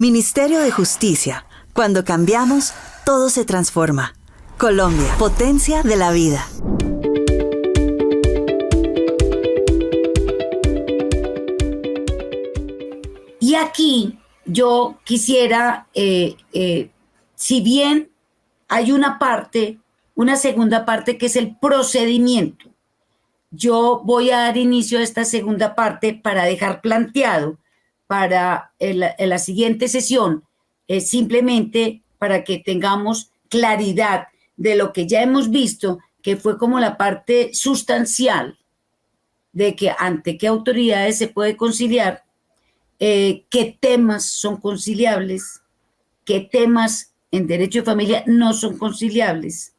Ministerio de Justicia. Cuando cambiamos, todo se transforma. Colombia, potencia de la vida. Y aquí yo quisiera, si bien hay una segunda parte que es el procedimiento, yo voy a dar inicio a esta segunda parte para dejar planteado para en la siguiente sesión, simplemente para que tengamos claridad de lo que ya hemos visto, que fue como la parte sustancial de que ante qué autoridades se puede conciliar, qué temas son conciliables, qué temas en derecho de familia no son conciliables,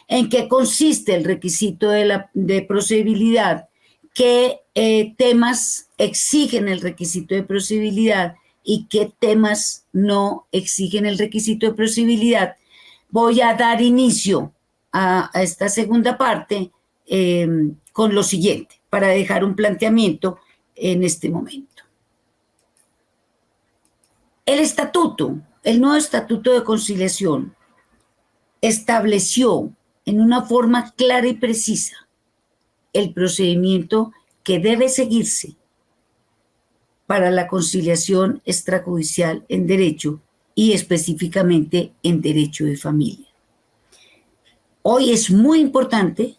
en qué consiste el requisito de procedibilidad, qué temas exigen el requisito de procedibilidad y qué temas no exigen el requisito de procedibilidad. Voy a dar inicio a esta segunda parte con lo siguiente, para dejar un planteamiento en este momento. El nuevo estatuto de conciliación estableció en una forma clara y precisa el procedimiento que debe seguirse para la conciliación extrajudicial en derecho y específicamente en derecho de familia. Hoy es muy importante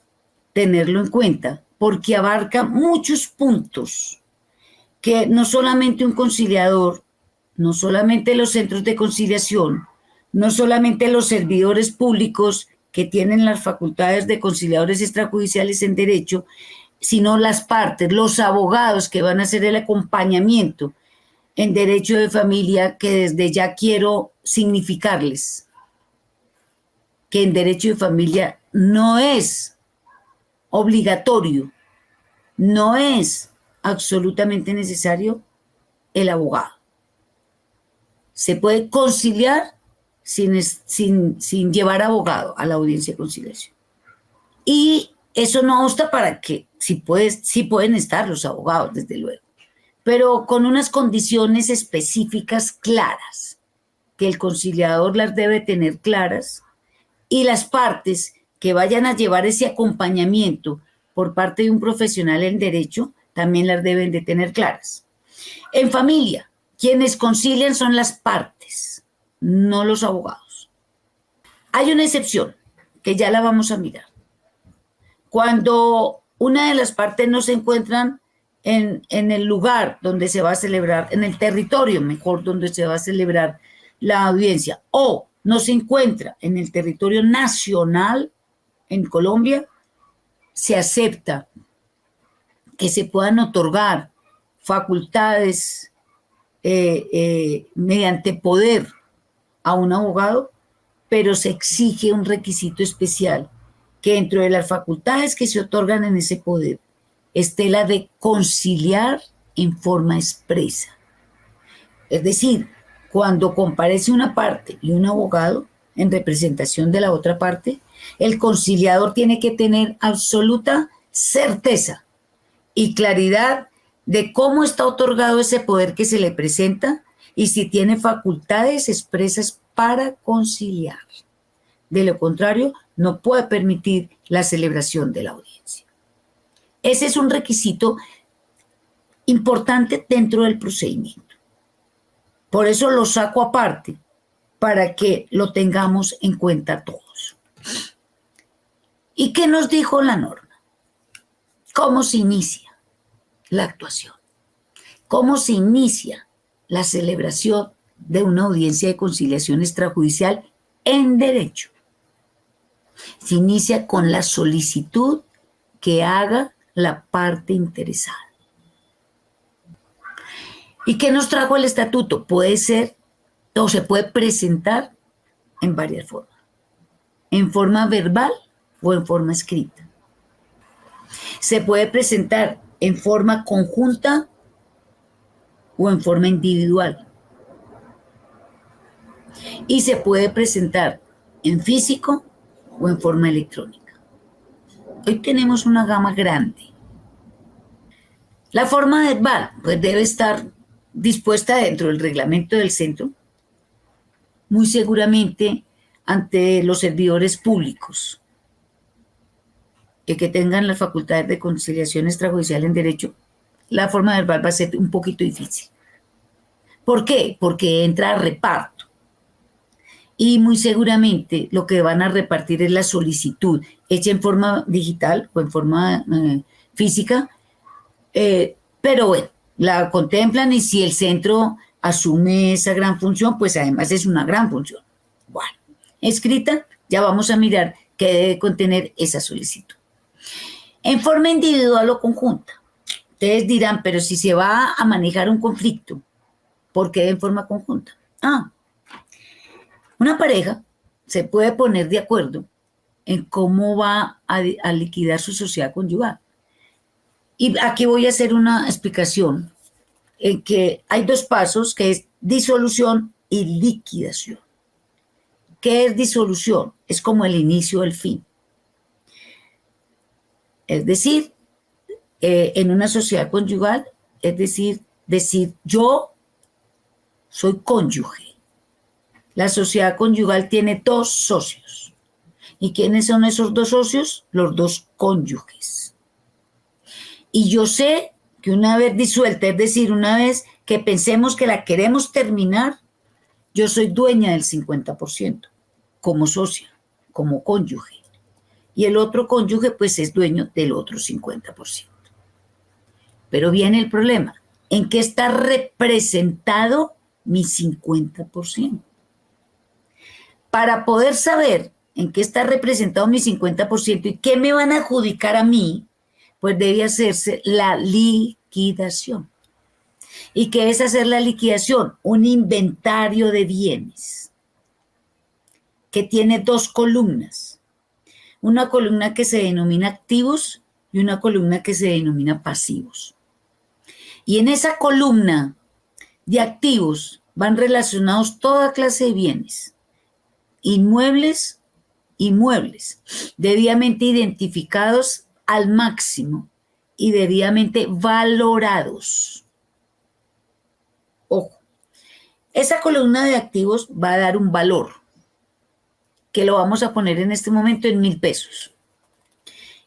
tenerlo en cuenta porque abarca muchos puntos que no solamente un conciliador, no solamente los centros de conciliación, no solamente los servidores públicos que tienen las facultades de conciliadores extrajudiciales en derecho, sino las partes, los abogados que van a hacer el acompañamiento en derecho de familia, que desde ya quiero significarles que en derecho de familia no es obligatorio, no es absolutamente necesario el abogado. Se puede conciliar sin llevar abogado a la audiencia de conciliación. Y eso no obsta para que sí pueden estar los abogados, desde luego, pero con unas condiciones específicas claras, que el conciliador las debe tener claras, y las partes que vayan a llevar ese acompañamiento por parte de un profesional en derecho también las deben de tener claras. En familia, quienes concilian son las partes, no los abogados. Hay una excepción, que ya la vamos a mirar. Cuando una de las partes no se encuentran en el lugar donde se va a celebrar, en el territorio mejor donde se va a celebrar la audiencia, o no se encuentra en el territorio nacional en Colombia, se acepta que se puedan otorgar facultades mediante poder a un abogado, pero se exige un requisito especial, que dentro de las facultades que se otorgan en ese poder esté la de conciliar en forma expresa. Es decir, cuando comparece una parte y un abogado en representación de la otra parte, el conciliador tiene que tener absoluta certeza y claridad de cómo está otorgado ese poder que se le presenta y si tiene facultades expresas para conciliar. De lo contrario, no puede permitir la celebración de la audiencia. Ese es un requisito importante dentro del procedimiento. Por eso lo saco aparte, para que lo tengamos en cuenta todos. ¿Y qué nos dijo la norma? ¿Cómo se inicia la actuación? ¿Cómo se inicia la celebración de una audiencia de conciliación extrajudicial en derecho? Se inicia con la solicitud que haga la parte interesada. ¿Y qué nos trajo el estatuto? Puede ser o se puede presentar en varias formas. En forma verbal o en forma escrita. Se puede presentar en forma conjunta o en forma individual. Y se puede presentar en físico o en forma electrónica. Hoy tenemos una gama grande. La forma verbal pues debe estar dispuesta dentro del reglamento del centro, muy seguramente ante los servidores públicos que tengan las facultades de conciliación extrajudicial en derecho, la forma verbal va a ser un poquito difícil. ¿Por qué? Porque entra a reparto. Y muy seguramente lo que van a repartir es la solicitud, hecha en forma digital o en forma física, pero bueno, la contemplan y si el centro asume esa gran función, pues además es una gran función. Bueno, escrita, ya vamos a mirar qué debe contener esa solicitud. En forma individual o conjunta. Ustedes dirán, pero si se va a manejar un conflicto, ¿por qué en forma conjunta? Una pareja se puede poner de acuerdo en cómo va a liquidar su sociedad conyugal. Y aquí voy a hacer una explicación en que hay dos pasos, que es disolución y liquidación. ¿Qué es disolución? Es como el inicio del fin. Es decir, en una sociedad conyugal, es decir, yo soy cónyuge. La sociedad conyugal tiene dos socios. ¿Y quiénes son esos dos socios? Los dos cónyuges. Y yo sé que una vez disuelta, es decir, una vez que pensemos que la queremos terminar, yo soy dueña del 50%, como socia, como cónyuge. Y el otro cónyuge, pues, es dueño del otro 50%. Pero viene el problema. ¿En qué está representado mi 50%? Para poder saber en qué está representado mi 50% y qué me van a adjudicar a mí, pues debe hacerse la liquidación. ¿Y qué es hacer la liquidación? Un inventario de bienes que tiene dos columnas. Una columna que se denomina activos y una columna que se denomina pasivos. Y en esa columna de activos van relacionados toda clase de bienes, inmuebles y muebles, debidamente identificados al máximo y debidamente valorados. Ojo, esa columna de activos va a dar un valor que lo vamos a poner en este momento en 1,000 pesos.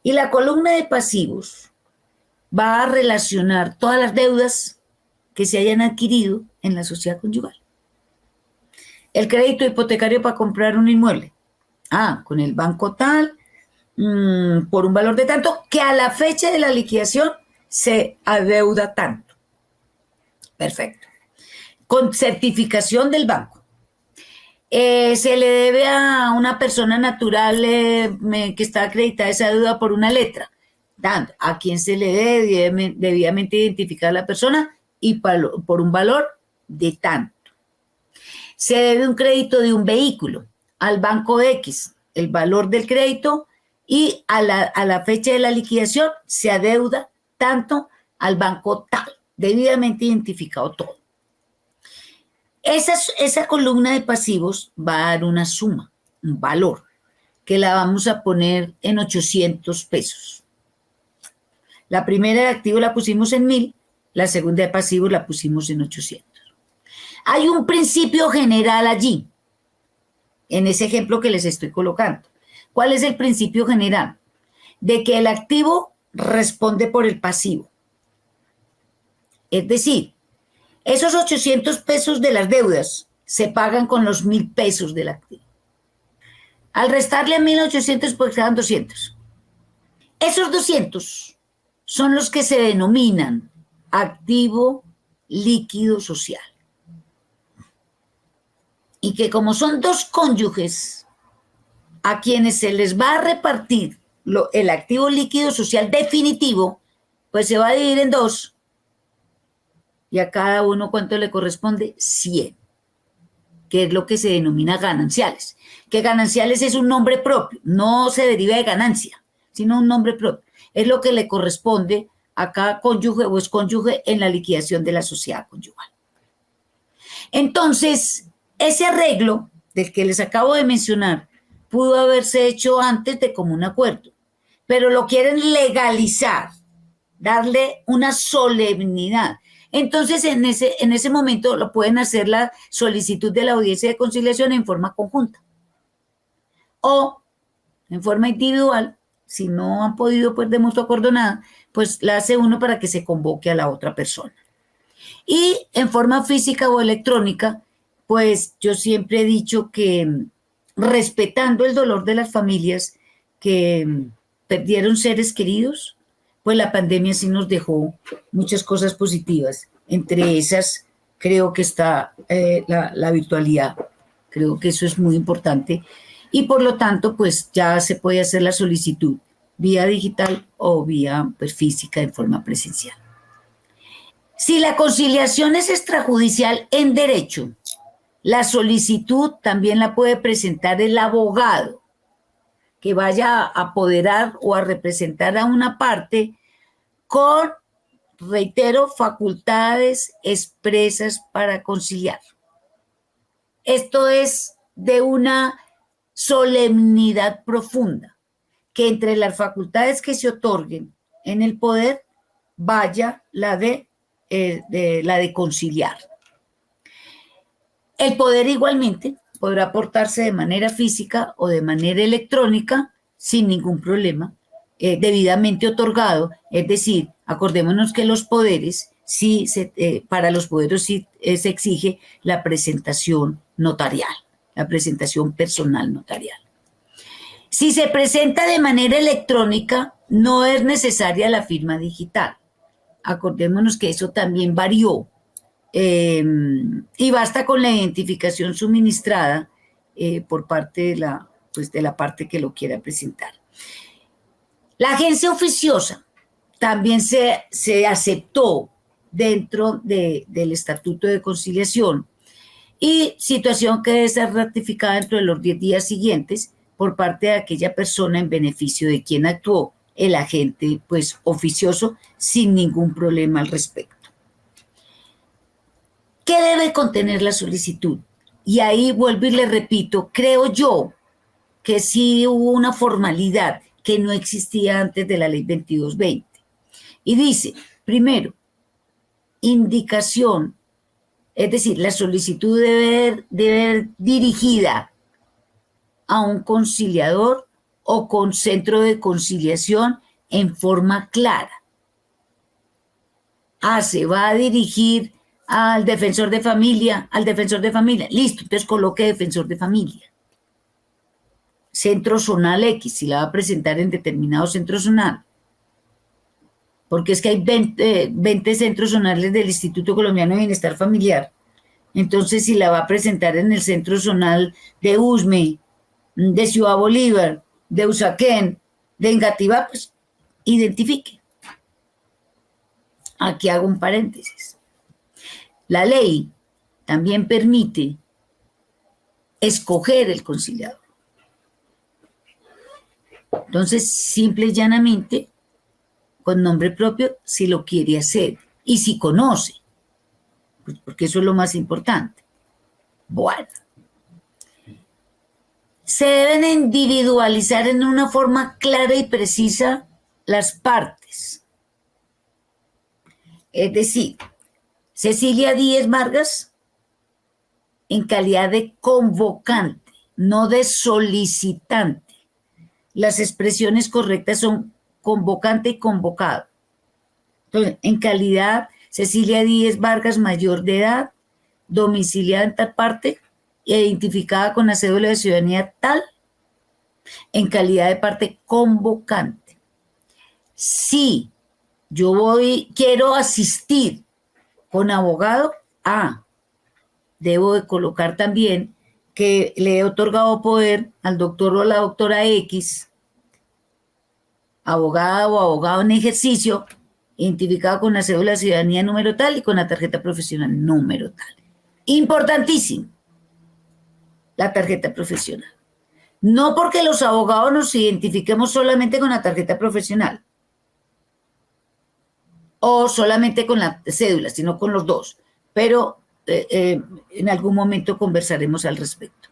Y la columna de pasivos va a relacionar todas las deudas que se hayan adquirido en la sociedad conyugal. El crédito hipotecario para comprar un inmueble. Con el banco tal, por un valor de tanto, que a la fecha de la liquidación se adeuda tanto. Perfecto. Con certificación del banco. Se le debe a una persona natural que está acreditada esa deuda por una letra. A quien se le debe debidamente identificar a la persona y por un valor de tanto. Se debe un crédito de un vehículo al banco X, el valor del crédito, y a la fecha de la liquidación se adeuda tanto al banco tal, debidamente identificado todo. Esa columna de pasivos va a dar una suma, un valor, que la vamos a poner en 800 pesos. La primera de activo la pusimos en 1,000, la segunda de pasivos la pusimos en 800. Hay un principio general allí, en ese ejemplo que les estoy colocando. ¿Cuál es el principio general? De que el activo responde por el pasivo. Es decir, esos 800 pesos de las deudas se pagan con los 1,000 pesos del activo. Al restarle a 1,800, pues quedan 200. Esos 200 son los que se denominan activo líquido social. Y que como son dos cónyuges a quienes se les va a repartir el activo líquido social definitivo, pues se va a dividir en dos. Y a cada uno, ¿cuánto le corresponde? 100, que es lo que se denomina gananciales. Que gananciales es un nombre propio, no se deriva de ganancia, sino un nombre propio. Es lo que le corresponde a cada cónyuge o excónyuge en la liquidación de la sociedad conyugal. Entonces, ese arreglo del que les acabo de mencionar pudo haberse hecho antes de común acuerdo, pero lo quieren legalizar, darle una solemnidad. Entonces, en ese momento lo pueden hacer la solicitud de la audiencia de conciliación en forma conjunta o en forma individual. Si no han podido, pues, de mutuo acuerdo nada, pues la hace uno para que se convoque a la otra persona. Y en forma física o electrónica, pues yo siempre he dicho que respetando el dolor de las familias que perdieron seres queridos, pues la pandemia sí nos dejó muchas cosas positivas. Entre esas, creo que está la virtualidad. Creo que eso es muy importante. Y por lo tanto, pues ya se puede hacer la solicitud vía digital o vía, pues, física en forma presencial. Si la conciliación es extrajudicial en derecho, la solicitud también la puede presentar el abogado que vaya a apoderar o a representar a una parte con, reitero, facultades expresas para conciliar. Esto es de una solemnidad profunda, que entre las facultades que se otorguen en el poder vaya la de conciliar. El poder igualmente podrá aportarse de manera física o de manera electrónica sin ningún problema, debidamente otorgado. Es decir, acordémonos que los poderes, para los poderes sí se exige la presentación notarial, la presentación personal notarial. Si se presenta de manera electrónica, no es necesaria la firma digital. Acordémonos que eso también varió. Y basta con la identificación suministrada por parte de la parte que lo quiera presentar. La agencia oficiosa también se aceptó dentro del Estatuto de Conciliación, y situación que debe ser ratificada dentro de los 10 días siguientes por parte de aquella persona en beneficio de quien actuó el agente, pues, oficioso, sin ningún problema al respecto. ¿Qué debe contener la solicitud? Y ahí vuelvo y le repito, creo yo que sí hubo una formalidad que no existía antes de la ley 2220. Y dice, primero, indicación, es decir, la solicitud debe ir dirigida a un conciliador o con centro de conciliación en forma clara. Se va a dirigir al defensor de familia, listo, entonces coloque defensor de familia. Centro zonal X, si la va a presentar en determinado centro zonal, porque es que hay 20 centros zonales del Instituto Colombiano de Bienestar Familiar. Entonces, si la va a presentar en el centro zonal de Usme, de Ciudad Bolívar, de Usaquén, de Engativá, pues identifique. Aquí hago un paréntesis. La ley también permite escoger el conciliador. Entonces, simple y llanamente, con nombre propio, si lo quiere hacer y si conoce, pues porque eso es lo más importante. Bueno, se deben individualizar en una forma clara y precisa las partes. Es decir, Cecilia Díez Vargas, en calidad de convocante, no de solicitante. Las expresiones correctas son convocante y convocado. Entonces, en calidad, Cecilia Díez Vargas, mayor de edad, domiciliada en tal parte, identificada con la cédula de ciudadanía tal, en calidad de parte convocante. Si yo quiero asistir con abogado, debo de colocar también que le he otorgado poder al doctor o la doctora X, abogada o abogado en ejercicio, identificado con la cédula de ciudadanía número tal y con la tarjeta profesional número tal. Importantísimo, la tarjeta profesional. No porque los abogados nos identifiquemos solamente con la tarjeta profesional o solamente con la cédula, sino con los dos. Pero en algún momento conversaremos al respecto.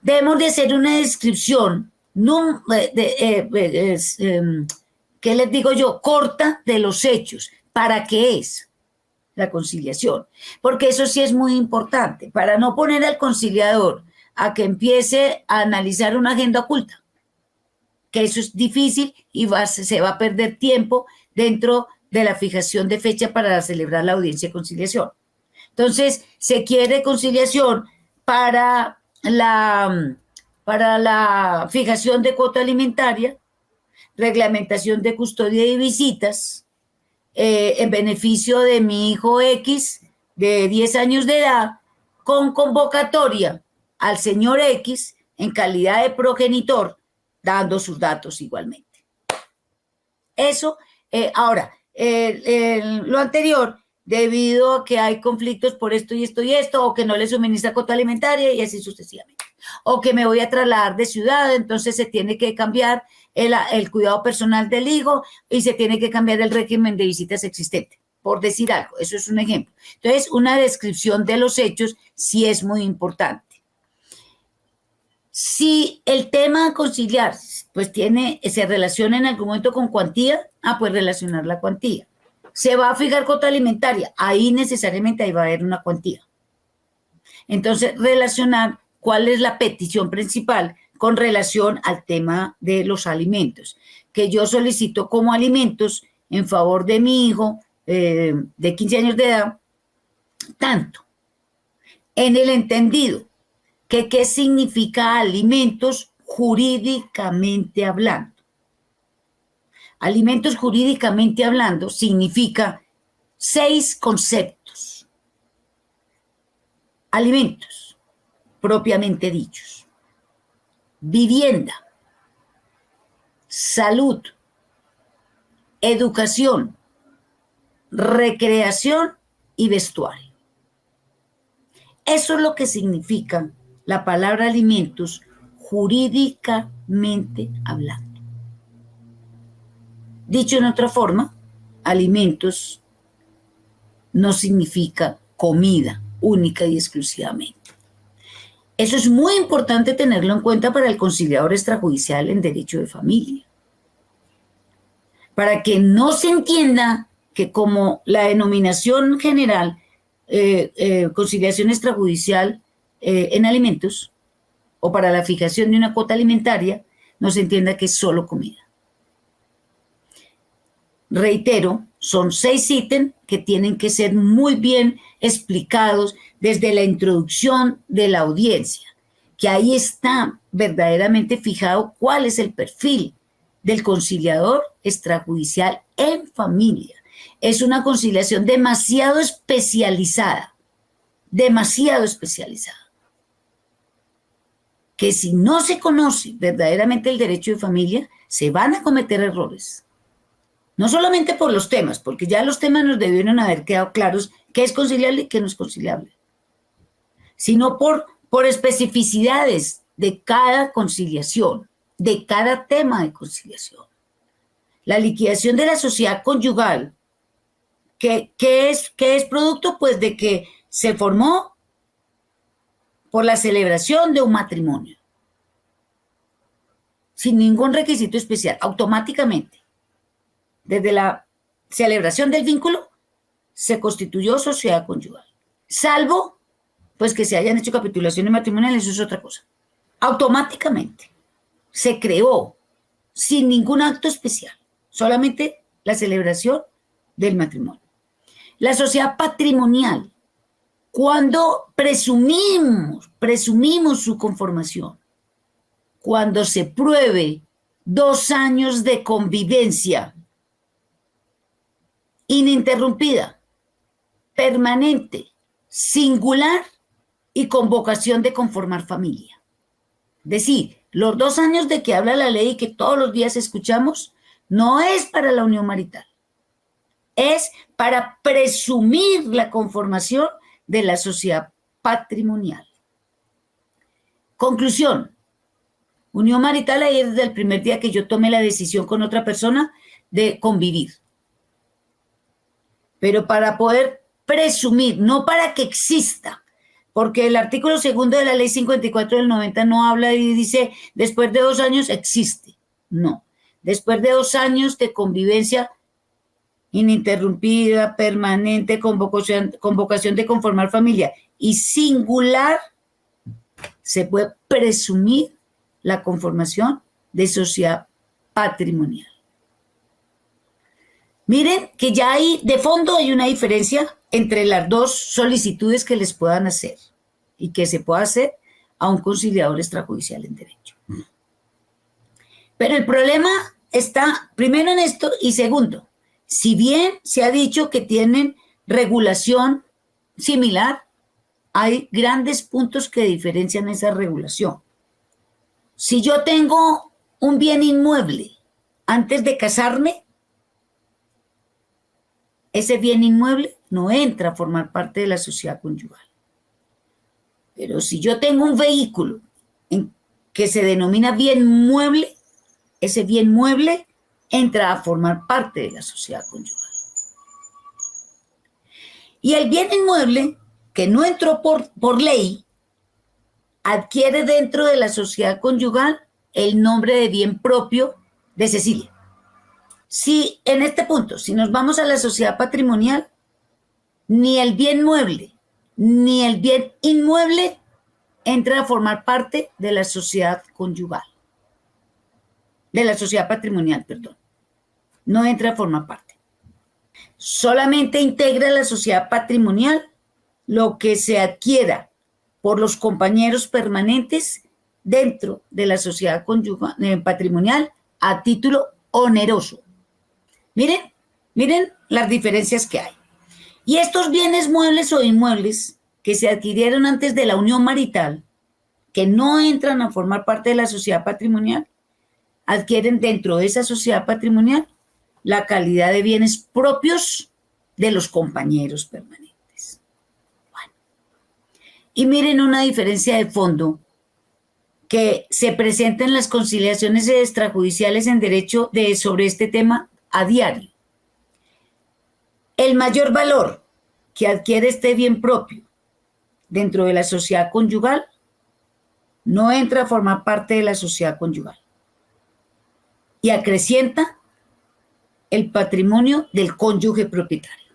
Debemos de hacer una descripción, ¿qué les digo yo? Corta de los hechos. ¿Para qué es? la conciliación, porque eso sí es muy importante, para no poner al conciliador a que empiece a analizar una agenda oculta, que eso es difícil y se va a perder tiempo dentro de la fijación de fecha para celebrar la audiencia de conciliación. Entonces, se quiere conciliación para la fijación de cuota alimentaria, reglamentación de custodia y visitas, en beneficio de mi hijo X de 10 años de edad, con convocatoria al señor X en calidad de progenitor, dando sus datos igualmente. Eso, ahora, lo anterior, debido a que hay conflictos por esto y esto y esto, o que no le suministra cuota alimentaria y así sucesivamente. O que me voy a trasladar de ciudad, entonces se tiene que cambiar el cuidado personal del hijo y se tiene que cambiar el régimen de visitas existente, por decir algo. Eso es un ejemplo. Entonces, una descripción de los hechos sí es muy importante. Si el tema a conciliar pues se relaciona en algún momento con cuantía, pues relacionar la cuantía. Se va a fijar cuota alimentaria, ahí necesariamente va a haber una cuantía. Entonces, relacionar cuál es la petición principal con relación al tema de los alimentos, que yo solicito como alimentos en favor de mi hijo de 15 años de edad, tanto en el entendido que qué significa alimentos jurídicamente hablando. Alimentos jurídicamente hablando significa 6 conceptos. Alimentos, propiamente dichos. Vivienda, salud, educación, recreación y vestuario. Eso es lo que significa la palabra alimentos jurídicamente hablando. Dicho en otra forma, alimentos no significa comida única y exclusivamente. Eso es muy importante tenerlo en cuenta para el conciliador extrajudicial en derecho de familia. Para que no se entienda que como la denominación general, conciliación extrajudicial en alimentos, o para la fijación de una cuota alimentaria, no se entienda que es solo comida. Reitero, son 6 ítems que tienen que ser muy bien explicados desde la introducción de la audiencia, que ahí está verdaderamente fijado cuál es el perfil del conciliador extrajudicial en familia. Es una conciliación demasiado especializada, que si no se conoce verdaderamente el derecho de familia, se van a cometer errores. No solamente por los temas, porque ya los temas nos debieron haber quedado claros qué es conciliable y qué no es conciliable, sino por especificidades de cada conciliación, de cada tema de conciliación. La liquidación de la sociedad conyugal, ¿qué es producto? Pues de que se formó por la celebración de un matrimonio, sin ningún requisito especial, automáticamente. Desde la celebración del vínculo, se constituyó sociedad conyugal. Salvo, pues, que se hayan hecho capitulaciones matrimoniales, eso es otra cosa. Automáticamente se creó, sin ningún acto especial, solamente la celebración del matrimonio. La sociedad patrimonial, cuando presumimos su conformación, cuando se pruebe 2 años de convivencia ininterrumpida, permanente, singular y con vocación de conformar familia. Es decir, los 2 años de que habla la ley y que todos los días escuchamos, no es para la unión marital, es para presumir la conformación de la sociedad patrimonial. Conclusión, unión marital ahí es desde el primer día que yo tome la decisión con otra persona de convivir. Pero para poder presumir, no para que exista, porque el artículo 2 de la ley 54 del 90 no habla y dice después de 2 años existe. No, después de 2 años de convivencia ininterrumpida, permanente, con vocación de conformar familia y singular, se puede presumir la conformación de sociedad patrimonial. Miren que ya hay, de fondo hay una diferencia entre las dos solicitudes que les puedan hacer y que se pueda hacer a un conciliador extrajudicial en derecho. Pero el problema está primero en esto y segundo, si bien se ha dicho que tienen regulación similar, hay grandes puntos que diferencian esa regulación. Si yo tengo un bien inmueble antes de casarme, ese bien inmueble no entra a formar parte de la sociedad conyugal. Pero si yo tengo un vehículo que se denomina bien mueble, ese bien mueble entra a formar parte de la sociedad conyugal. Y el bien inmueble, que no entró por ley, adquiere dentro de la sociedad conyugal el nombre de bien propio de Cecilia. Si en este punto, si nos vamos a la sociedad patrimonial, ni el bien mueble ni el bien inmueble entra a formar parte de la sociedad conyugal. De la sociedad patrimonial, perdón. No entra a formar parte. Solamente integra la sociedad patrimonial lo que se adquiera por los compañeros permanentes dentro de la sociedad conyugal, patrimonial a título oneroso. Miren las diferencias que hay. Y estos bienes muebles o inmuebles que se adquirieron antes de la unión marital, que no entran a formar parte de la sociedad patrimonial, adquieren dentro de esa sociedad patrimonial la calidad de bienes propios de los compañeros permanentes. Bueno. Y miren una diferencia de fondo que se presenta en las conciliaciones extrajudiciales en derecho sobre este tema a diario. El mayor valor que adquiere este bien propio dentro de la sociedad conyugal no entra a formar parte de la sociedad conyugal y acrecienta el patrimonio del cónyuge propietario.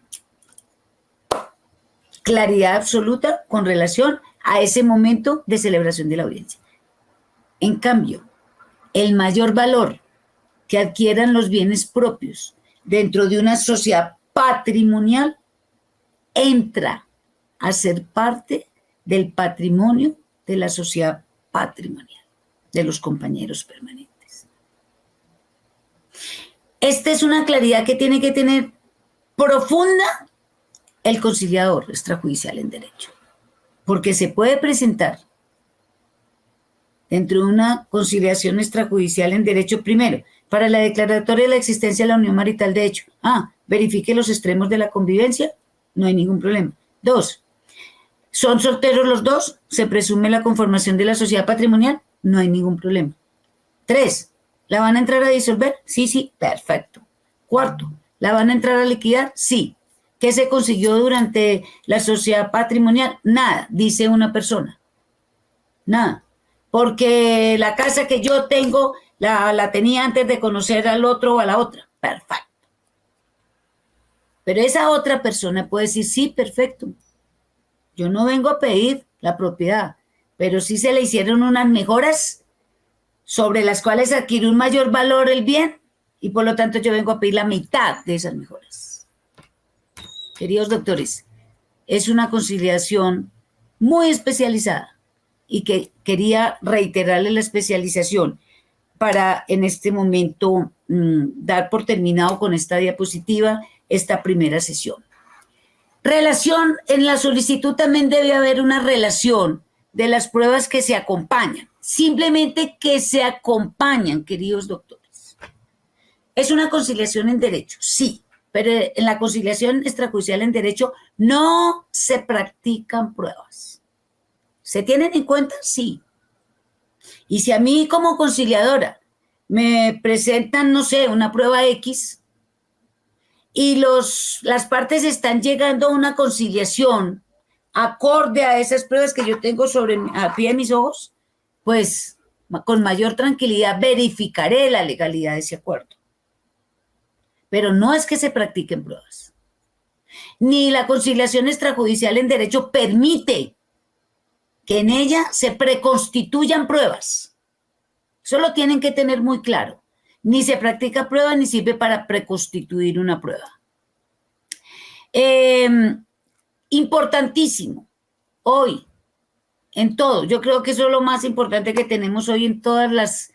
Claridad absoluta con relación a ese momento de celebración de la audiencia. En cambio, el mayor valor que adquieran los bienes propios dentro de una sociedad patrimonial entra a ser parte del patrimonio de la sociedad patrimonial, de los compañeros permanentes. Esta es una claridad que tiene que tener profunda el conciliador extrajudicial en derecho, porque se puede presentar dentro de una conciliación extrajudicial en derecho, primero, para la declaratoria de la existencia de la unión marital de hecho. Verifique los extremos de la convivencia, no hay ningún problema. 2, ¿son solteros los dos? ¿Se presume la conformación de la sociedad patrimonial? No hay ningún problema. 3, ¿la van a entrar a disolver? Sí, perfecto. 4, ¿la van a entrar a liquidar? Sí. ¿Qué se consiguió durante la sociedad patrimonial? Nada, dice una persona. Nada. Porque la casa que yo tengo la tenía antes de conocer al otro o a la otra. Perfecto. Pero esa otra persona puede decir, sí, perfecto. Yo no vengo a pedir la propiedad, pero sí se le hicieron unas mejoras sobre las cuales adquirió un mayor valor el bien y por lo tanto yo vengo a pedir la mitad de esas mejoras. Queridos doctores, es una conciliación muy especializada y que quería reiterarle la especialización para en este momento dar por terminado con esta diapositiva esta primera sesión. Relación, en la solicitud también debe haber una relación de las pruebas que se acompañan, simplemente que se acompañan, queridos doctores. ¿Es una conciliación en derecho? Sí, pero en la conciliación extrajudicial en derecho no se practican pruebas. ¿Se tienen en cuenta? Sí. Y si a mí como conciliadora me presentan, no sé, una prueba X y las partes están llegando a una conciliación acorde a esas pruebas que yo tengo al pie de mis ojos, pues con mayor tranquilidad verificaré la legalidad de ese acuerdo. pero no es que se practiquen pruebas. Ni la conciliación extrajudicial en derecho permite que en ella se preconstituyan pruebas. Eso lo tienen que tener muy claro. Ni se practica prueba ni sirve para preconstituir una prueba. Importantísimo, hoy, en todo, yo creo que eso es lo más importante que tenemos hoy en todas las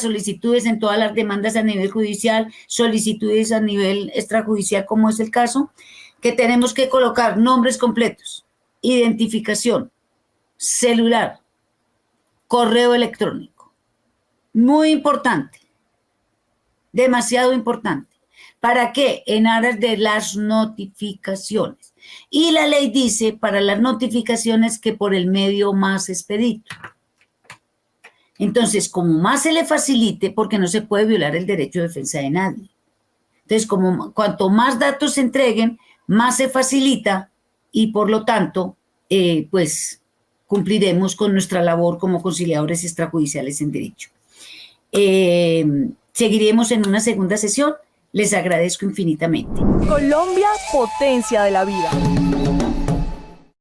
solicitudes, en todas las demandas a nivel judicial, solicitudes a nivel extrajudicial, como es el caso, que tenemos que colocar nombres completos, identificación, celular, correo electrónico. Muy importante, demasiado importante. ¿Para qué? En aras de las notificaciones. Y la ley dice para las notificaciones que por el medio más expedito. Entonces, como más se le facilite, porque no se puede violar el derecho de defensa de nadie. Entonces, cuanto más datos se entreguen, más se facilita y por lo tanto, pues cumpliremos con nuestra labor como conciliadores extrajudiciales en derecho. Seguiremos en una segunda sesión. Les agradezco infinitamente. Colombia, potencia de la vida.